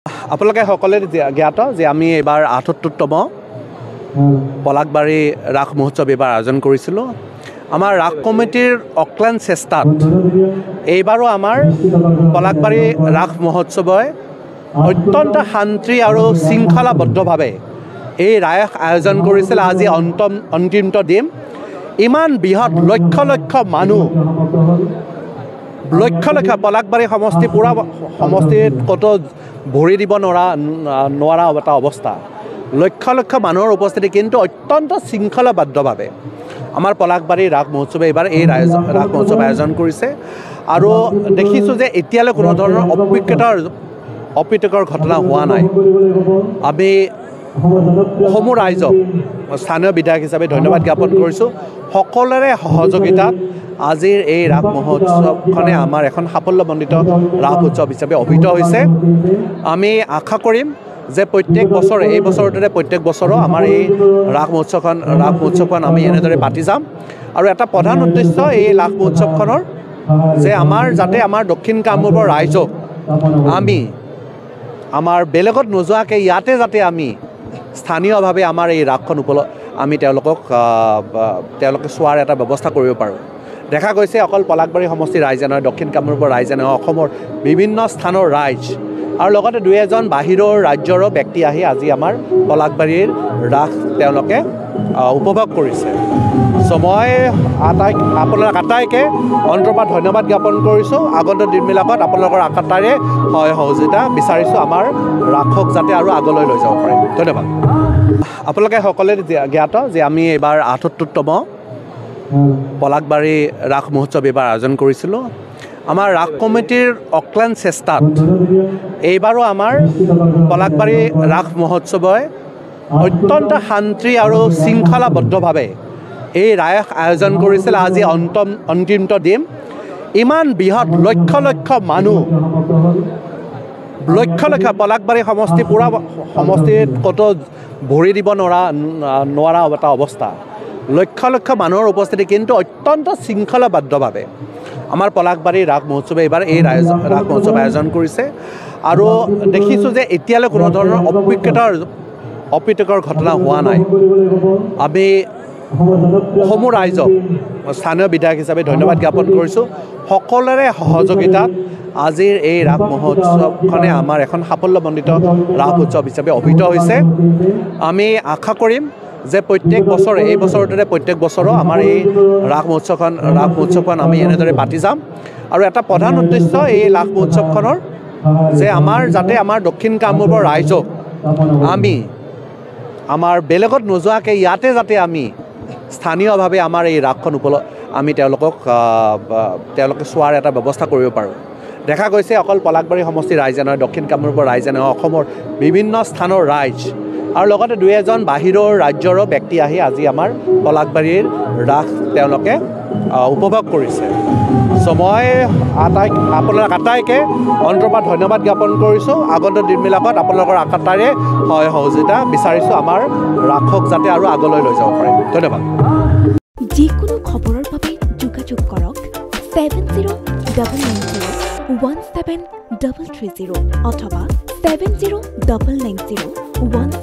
আপোনালোকে সকলোৱে জ্ঞাত যে আমি এবাৰ ৭৮তম পলাকবাৰী ৰাস মহোৎসৱ এবাৰ আয়োজন কৰিছিলোঁ। আমাৰ ৰাস কমিটিৰ অক্লান্ত চেষ্টাত এইবাৰো আমাৰ পলাকবাৰী ৰাস মহোৎসৱে অত্যন্ত শান্তি আৰু শৃংখলাবদ্ধভাৱে এই ৰাস আয়োজন কৰিছিল। আজি অন্তিমটো দিন, ইমান বৃহৎ লক্ষ লক্ষ মানুহ, লক্ষ লক্ষ পলাকবাৰী সমষ্টি পূৰা সমষ্টিত ক'তো ভৰি দিব নোৱাৰা এটা অৱস্থা, লক্ষ লক্ষ মানুহৰ উপস্থিতি, কিন্তু অত্যন্ত শৃংখলাবদ্ধভাৱে আমাৰ পলাকবাৰী ৰাস মহোৎসৱে এইবাৰ এই ৰাস মহোৎসৱ আয়োজন কৰিছে। আৰু দেখিছোঁ যে এতিয়ালৈ কোনো ধৰণৰ অপ্ৰীতিকৰ ঘটনা হোৱা নাই। আমি সমূহ ৰাইজক স্থানীয় বিধায়ক হিচাপে ধন্যবাদ জ্ঞাপন কৰিছোঁ। সকলোৰে সহযোগিতাত আজিৰ এই ৰাস মহোৎসৱখনে আমাৰ এখন সাফল্যমণ্ডিত ৰাস উৎসৱ হিচাপে অভিহিত হৈছে। আমি আশা কৰিম যে প্ৰত্যেক বছৰে, এই বছৰৰ দৰে প্ৰত্যেক বছৰো আমাৰ এই ৰাস মহোৎসৱখন আমি এনেদৰে পাতি যাম। আৰু এটা প্ৰধান উদ্দেশ্য এই ৰাস মহোৎসৱখনৰ যে যাতে আমাৰ দক্ষিণ কামৰূপৰ ৰাইজক আমি আমাৰ বেলেগত নোযোৱাকৈ ইয়াতে যাতে আমি স্থানীয়ভাৱে আমাৰ এই ৰাসখন আমি তেওঁলোকে চোৱাৰ এটা ব্যৱস্থা কৰিব পাৰোঁ। দেখা গৈছে অকল পলাকবাৰী সমষ্টিৰ ৰাইজে নহয়, দক্ষিণ কামৰূপৰ ৰাইজে নহয়, অসমৰ বিভিন্ন স্থানৰ ৰাইজ আৰু লগতে দুই এজন বাহিৰৰ ৰাজ্যৰো ব্যক্তি আহি আজি আমাৰ পলাকবাৰীৰ ৰাস তেওঁলোকে উপভোগ কৰিছে। চ' মই আপোনালোক আটাইকে অন্তৰৰ পৰা ধন্যবাদ জ্ঞাপন কৰিছোঁ। আগন্তুক দিনবিলাকত আপোনালোকৰ আটাইৰে সহযোগিতা বিচাৰিছোঁ আমাৰ ৰাসক যাতে আৰু আগলৈ লৈ যাব পাৰে। ধন্যবাদ। আপোনালোকে সকলোৱে জ্ঞাত যে আমি এইবাৰ ৭৮তম পলাকবাৰী ৰাস মহোৎসৱ এইবাৰ আয়োজন কৰিছিলোঁ। আমাৰ ৰাস কমিটিৰ অক্লান্ত চেষ্টাত এইবাৰো আমাৰ পলাকবাৰী ৰাস মহোৎসৱে অত্যন্ত শান্তি আৰু শৃংখলাবদ্ধভাৱে এই ৰাস আয়োজন কৰিছিল। আজি অন্তিমটো দিন, ইমান বৃহৎ লক্ষ লক্ষ মানুহ, লক্ষ লক্ষ পলাকবাৰী সমষ্টি পূৰা সমষ্টিত ক'তো ভৰি দিব নোৱাৰা এটা অৱস্থা, লক্ষ লক্ষ মানুহৰ উপস্থিতি, কিন্তু অত্যন্ত শৃংখলাবদ্ধভাৱে আমাৰ পলাকবাৰী ৰাস মহোৎসৱে এইবাৰ এই ৰাস মহোৎসৱ আয়োজন কৰিছে। আৰু দেখিছোঁ যে এতিয়ালৈ কোনো ধৰণৰ অপ্ৰীতিকৰ ঘটনা হোৱা নাই। আমি সমূহ ৰাইজক স্থানীয় বিধায়ক হিচাপে ধন্যবাদ জ্ঞাপন কৰিছোঁ। সকলোৰে সহযোগিতাত আজিৰ এই ৰাস মহোৎসৱখনে আমাৰ এখন সাফল্যমণ্ডিত ৰাস উৎসৱ হিচাপে অভিহিত হৈছে। আমি আশা কৰিম যে প্ৰত্যেক বছৰে, এই বছৰৰ দৰে প্ৰত্যেক বছৰো আমাৰ এই ৰাস মহোৎসৱখন আমি এনেদৰে পাতি যাম। আৰু এটা প্ৰধান উদ্দেশ্য এই ৰাস মহোৎসৱখনৰ যে যাতে আমাৰ দক্ষিণ কামৰূপৰ ৰাইজক আমি আমাৰ বেলেগত নোযোৱাকৈ ইয়াতে যাতে আমি স্থানীয়ভাৱে আমাৰ এই ৰাসখন আমি তেওঁলোকে চোৱাৰ এটা ব্যৱস্থা কৰিব পাৰোঁ। দেখা গৈছে অকল পলাকবাৰী সমষ্টিৰ ৰাইজে নহয়, দক্ষিণ কামৰূপৰ ৰাইজে নহয়, অসমৰ বিভিন্ন স্থানৰ ৰাইজ আৰু লগতে দুই এজন বাহিৰৰ ৰাজ্যৰো ব্যক্তি আহি আজি আমাৰ পলাকবাৰীৰ ৰাস তেওঁলোকে উপভোগ কৰিছে। চ' মই আপোনালোক আটাইকে অন্তৰৰ পৰা ধন্যবাদ জ্ঞাপন কৰিছোঁ। আগন্তুক দিনবিলাকত আপোনালোকৰ আটাইৰে সহযোগিতা বিচাৰিছোঁ আমাৰ ৰাসক যাতে আৰু আগলৈ লৈ যাব পাৰে। ধন্যবাদ। যিকোনো খবৰৰ বাবে যোগাযোগ কৰক 7099017330 অথবা 709901